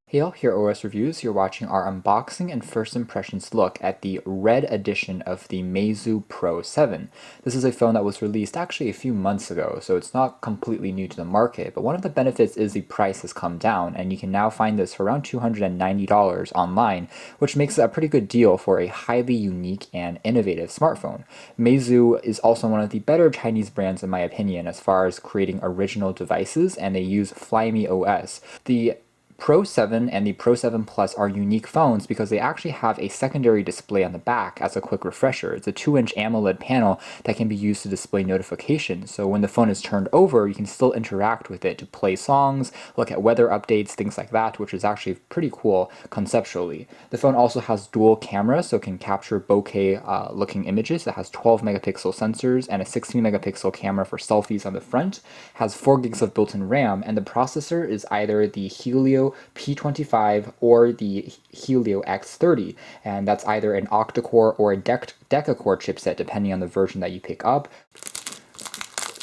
Hey all, here at OS Reviews. You're watching our unboxing and first impressions look at the red edition of the Meizu Pro 7. This is a phone that was released actually a few months ago, so it's not completely new to the market, but one of the benefits is the price has come down, and you can now find this for around $290 online, which makes it a pretty good deal for a highly unique and innovative smartphone. Meizu is also one of the better Chinese brands in my opinion as far as creating original devices, and they use Flyme OS. The Pro 7 and the Pro 7 Plus are unique phones because they actually have a secondary display on the back as a quick refresher. It's a 2-inch AMOLED panel that can be used to display notifications. So when the phone is turned over, you can still interact with it to play songs, look at weather updates, things like that, which is actually pretty cool conceptually. The phone also has dual cameras, so it can capture bokeh looking images. It has 12 megapixel sensors and a 16 megapixel camera for selfies on the front, has 4 gigs of built-in RAM, and the processor is either the Helio P25 or the Helio X30, and that's either an octa-core or a deca-core chipset depending on the version that you pick up.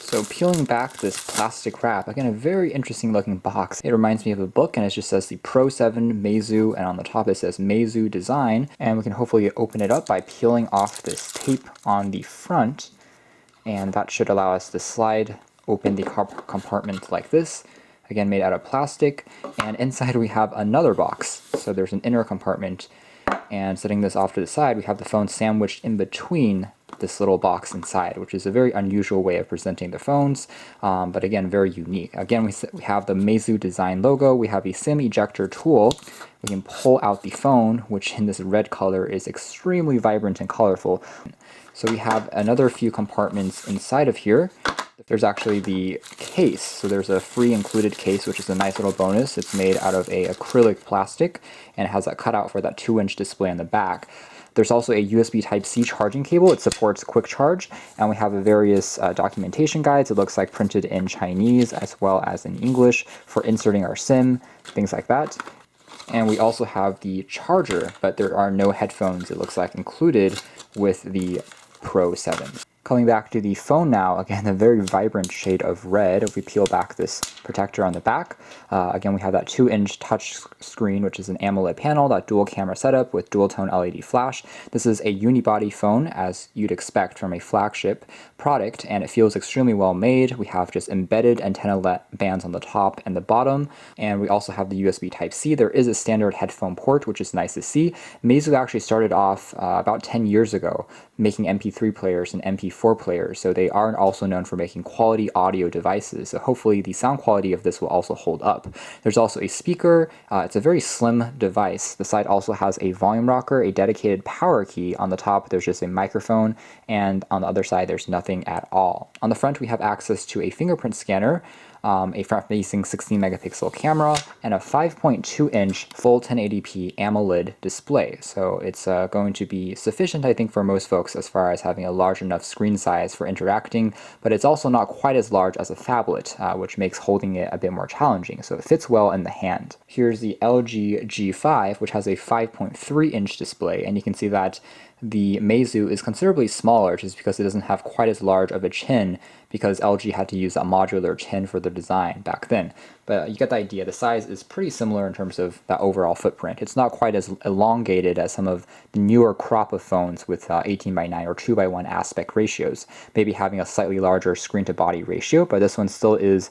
So peeling back this plastic wrap, again a very interesting looking box. It reminds me of a book, and it just says the Pro 7 Meizu, and on the top it says Meizu Design, and we can hopefully open it up by peeling off this tape on the front, and that should allow us to slide open the compartment like this. Again, made out of plastic, and inside we have another box. So there's an inner compartment, and setting this off to the side, we have the phone sandwiched in between this little box inside, which is a very unusual way of presenting the phones, but again, very unique. Again, we have the Meizu Design logo, we have a SIM ejector tool, we can pull out the phone, which in this red color is extremely vibrant and colorful. So we have another few compartments inside of here. There's actually the case, so there's a free included case, which is a nice little bonus. It's made out of a acrylic plastic, and it has that cutout for that 2-inch display on the back. There's also a USB Type-C charging cable. It supports quick charge, and we have various documentation guides. It looks like printed in Chinese as well as in English for inserting our SIM, things like that. And we also have the charger, but there are no headphones, it looks like, included with the Pro 7. Coming back to the phone now, again, a very vibrant shade of red. If we peel back this protector on the back, again, we have that 2-inch touch screen, which is an AMOLED panel, that dual camera setup with dual tone LED flash. This is a unibody phone, as you'd expect from a flagship product, and it feels extremely well made. We have just embedded antenna bands on the top and the bottom, and we also have the USB Type-C. There is a standard headphone port, which is nice to see. Meizu actually started off about 10 years ago making MP3 players and MP4 players, so they are also known for making quality audio devices, so hopefully the sound quality of this will also hold up. There's also a speaker. It's a very slim device. The side also has a volume rocker, a dedicated power key. On the top there's just a microphone, and on the other side there's nothing at all. On the front we have access to a fingerprint scanner, a front-facing 16 megapixel camera, and a 5.2-inch full 1080p AMOLED display. So it's going to be sufficient, I think, for most folks as far as having a large enough screen size for interacting, but it's also not quite as large as a phablet, which makes holding it a bit more challenging, so it fits well in the hand. Here's the LG G5, which has a 5.3-inch display, and you can see that the Meizu is considerably smaller just because it doesn't have quite as large of a chin, because LG had to use a modular chin for the design back then. But you get the idea. The size is pretty similar in terms of that overall footprint. It's not quite as elongated as some of the newer crop of phones with 18:9 or 2:1 aspect ratios, maybe having a slightly larger screen-to-body ratio, but this one still is,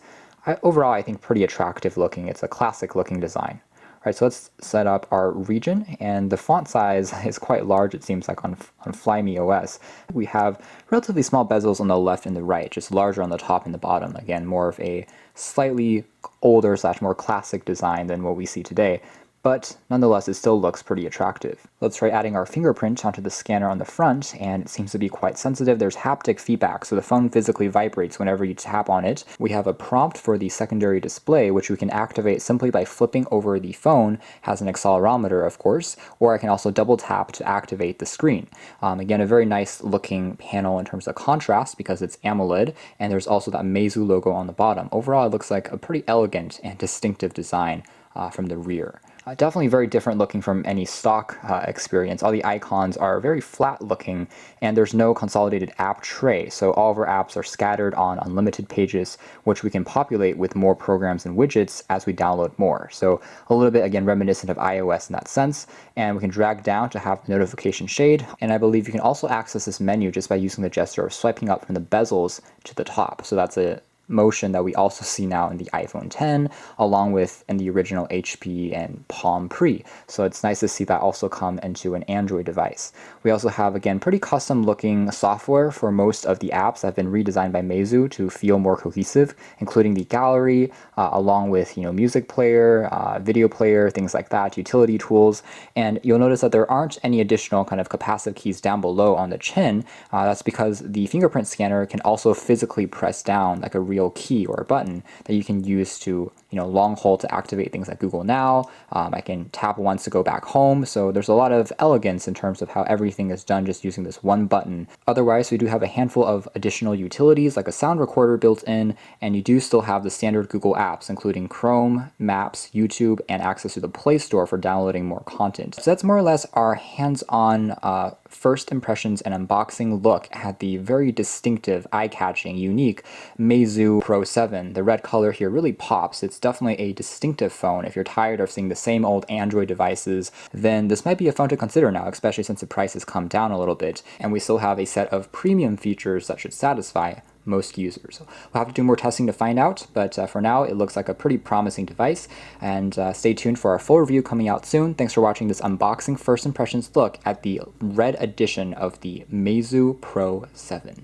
overall, I think, pretty attractive looking. It's a classic looking design. Alright, so let's set up our region, and the font size is quite large, it seems like, on Flyme OS. We have relatively small bezels on the left and the right, just larger on the top and the bottom. Again, more of a slightly older / more classic design than what we see today, but nonetheless it still looks pretty attractive. Let's try adding our fingerprint onto the scanner on the front, and it seems to be quite sensitive. There's haptic feedback, so the phone physically vibrates whenever you tap on it. We have a prompt for the secondary display, which we can activate simply by flipping over the phone. It has an accelerometer, of course, or I can also double tap to activate the screen. Again, a very nice looking panel in terms of contrast because it's AMOLED, and there's also that Meizu logo on the bottom. Overall, it looks like a pretty elegant and distinctive design from the rear. Definitely very different looking from any stock experience. All the icons are very flat looking, and there's no consolidated app tray, so all of our apps are scattered on unlimited pages, which we can populate with more programs and widgets as we download more. So a little bit, again, reminiscent of iOS in that sense, and we can drag down to have the notification shade, and I believe you can also access this menu just by using the gesture of swiping up from the bezels to the top. So that's a motion that we also see now in the iPhone 10, along with in the original HP and Palm Pre. So it's nice to see that also come into an Android device. We also have, again, pretty custom looking software for most of the apps that have been redesigned by Meizu to feel more cohesive, including the gallery, along with music player, video player, things like that, utility tools. And you'll notice that there aren't any additional kind of capacitive keys down below on the chin. That's because the fingerprint scanner can also physically press down like a real key or a button that you can use to long hold to activate things like Google Now. I can tap once to go back home. So there's a lot of elegance in terms of how everything is done just using this one button. Otherwise, we do have a handful of additional utilities like a sound recorder built in, and you do still have the standard Google apps, including Chrome, Maps, YouTube, and access to the Play Store for downloading more content. So that's more or less our hands-on first impressions and unboxing look at the very distinctive, eye-catching, unique Meizu Pro 7. The red color here really pops. It's definitely a distinctive phone. If you're tired of seeing the same old Android devices, then this might be a phone to consider now, especially since the price has come down a little bit, and we still have a set of premium features that should satisfy most users. We'll have to do more testing to find out, but for now it looks like a pretty promising device, and stay tuned for our full review coming out soon. Thanks for watching this unboxing first impressions look at the red edition of the Meizu Pro 7.